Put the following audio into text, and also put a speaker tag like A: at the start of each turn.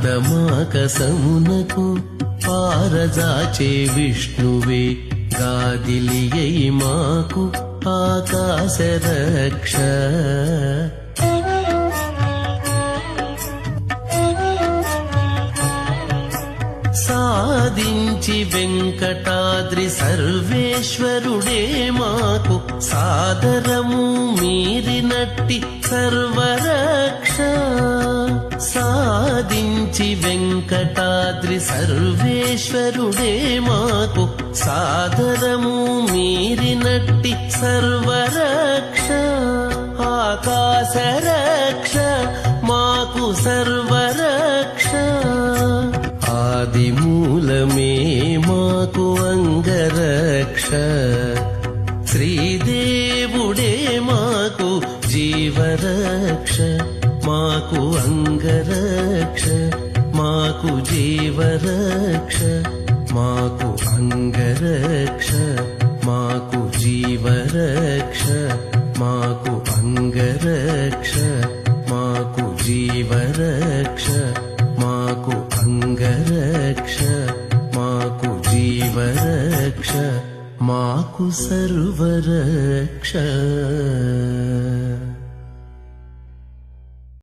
A: పాదమాకసమునకు పారజాచే విష్ణువే గాదిలియై మాకు ఆకాశ రక్ష. సాధించి వెంకటాద్రి సర్వేశ్వరుడే మాకు సాదరము మీరినట్టి సర్వరక్ష. సాధించి వెంకటాద్రి సర్వేశ్వరుడే మాకు సాదరము మీరినట్టి సర్వరక్ష. ఆకాశ రక్ష మాకు సర్వరక్ష. ఆదిమూలమే మాకు అంగరక్ష. శ్రీదేవుడే మాకు జీవరక్ష. మాకు అంగరక్ష మాకు జీవరక్ష. మాకు అంగరక్ష మాకు జీవరక్ష. మాకు అంగరక్ష మాకు జీవరక్ష. మాకు అంగరక్ష మాకు జీవరక్ష. మాకు సర్వరక్ష.